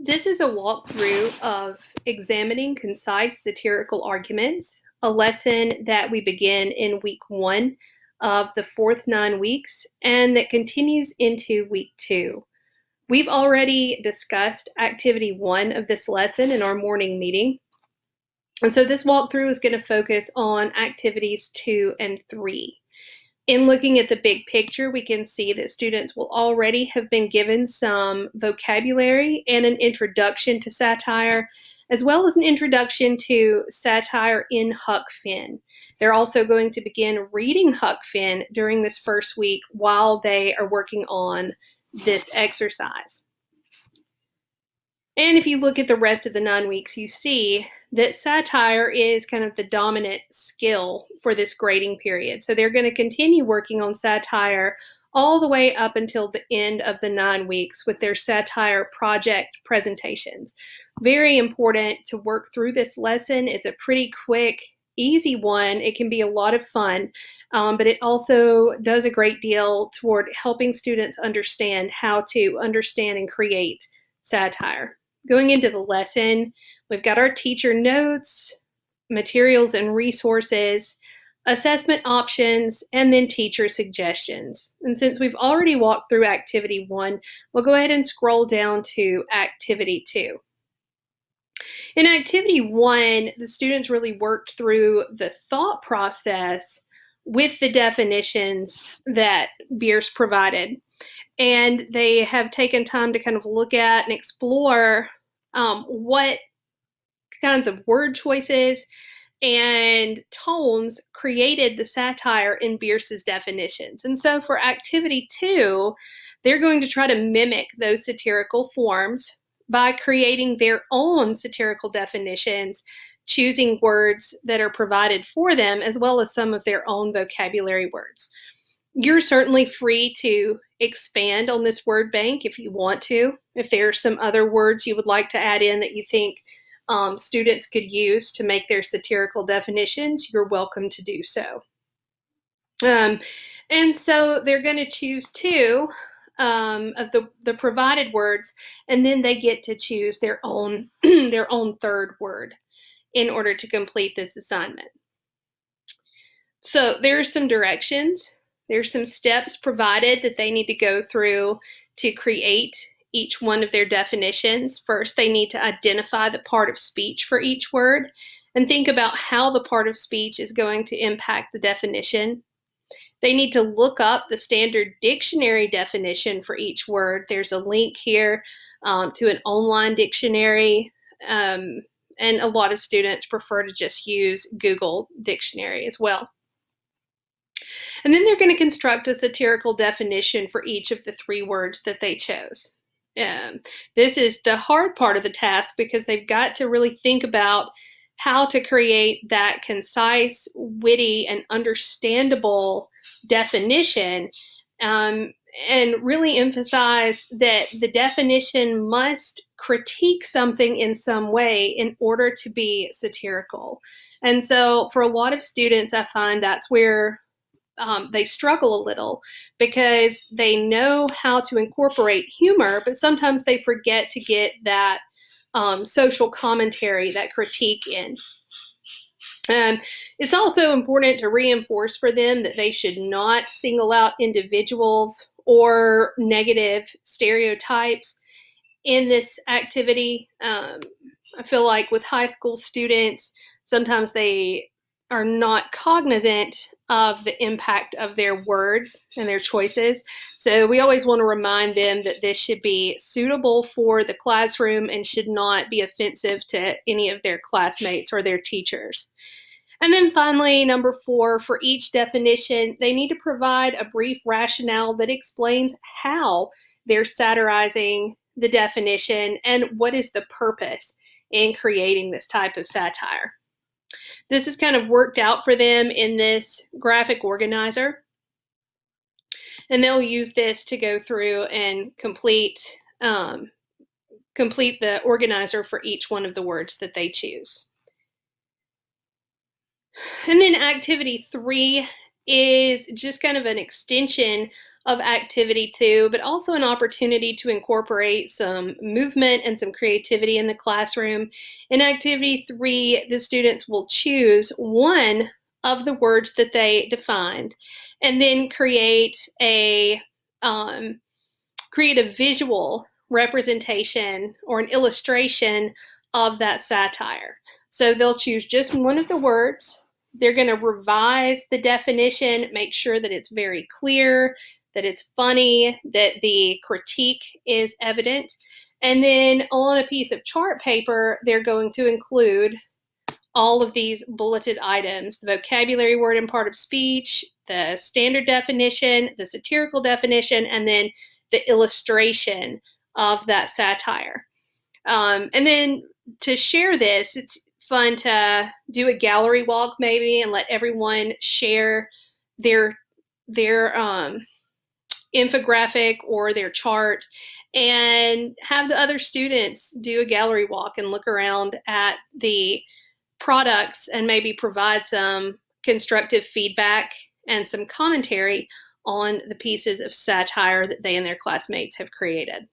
This is a walkthrough of Examining Concise Satirical Arguments, a lesson that we begin in week 1 of the fourth 9 weeks and that continues into week 2. We've already discussed activity 1 of this lesson in our morning meeting. And so this walkthrough is going to focus on activities 2 and 3. In looking at the big picture, we can see that students will already have been given some vocabulary and an introduction to satire, as well as an introduction to satire in Huck Finn. They're also going to begin reading Huck Finn during this first week while they are working on this exercise. And if you look at the rest of the 9 weeks, you see that satire is kind of the dominant skill for this grading period. So they're going to continue working on satire all the way up until the end of the 9 weeks with their satire project presentations. Very important to work through this lesson. It's a pretty quick, easy one. It can be a lot of fun, but it also does a great deal toward helping students understand how to understand and create satire. Going into the lesson, we've got our teacher notes, materials and resources, assessment options, and then teacher suggestions. And since we've already walked through activity 1, we'll go ahead and scroll down to activity 2. In activity 1, the students really worked through the thought process with the definitions that Bierce provided. And they have taken time to kind of look at and explore what kinds of word choices and tones created the satire in Bierce's definitions. And so for activity 2, they're going to try to mimic those satirical forms by creating their own satirical definitions, choosing words that are provided for them, as well as some of their own vocabulary words. You're certainly free to expand on this word bank if you want to. If there are some other words you would like to add in that you think students could use to make their satirical definitions, you're welcome to do so. And so they're going to choose 2 of the provided words, and then they get to choose their own their own third word in order to complete this assignment. So there are some directions. There's some steps provided that they need to go through to create each one of their definitions. First, they need to identify the part of speech for each word and think about how the part of speech is going to impact the definition. They need to look up the standard dictionary definition for each word. There's a link here to an online dictionary, and a lot of students prefer to just use Google Dictionary as well. And then they're going to construct a satirical definition for each of the 3 words that they chose. This is the hard part of the task because they've got to really think about how to create that concise, witty, and understandable definition, and really emphasize that the definition must critique something in some way in order to be satirical. And so for a lot of students, I find that's where they struggle a little because they know how to incorporate humor, but sometimes they forget to get that social commentary, that critique in. And it's also important to reinforce for them that they should not single out individuals or negative stereotypes in this activity. I feel like with high school students, sometimes they are not cognizant of the impact of their words and their choices. So we always want to remind them that this should be suitable for the classroom and should not be offensive to any of their classmates or their teachers. And then finally, number 4, for each definition, they need to provide a brief rationale that explains how they're satirizing the definition and what is the purpose in creating this type of satire. This is kind of worked out for them in this graphic organizer, and they'll use this to go through and complete the organizer for each one of the words that they choose. And then activity 3 is just kind of an extension of activity 2, but also an opportunity to incorporate some movement and some creativity in the classroom. In activity 3, the students will choose one of the words that they defined and then create a visual representation or an illustration of that satire. So they'll choose just one of the words. They're going to revise the definition, make sure that it's very clear, that it's funny, that the critique is evident. And then on a piece of chart paper, they're going to include all of these bulleted items: the vocabulary, word, and part of speech, the standard definition, the satirical definition, and then the illustration of that satire. And then to share this, it's fun to do a gallery walk maybe and let everyone share their infographic or their chart, and have the other students do a gallery walk and look around at the products and maybe provide some constructive feedback and some commentary on the pieces of satire that they and their classmates have created.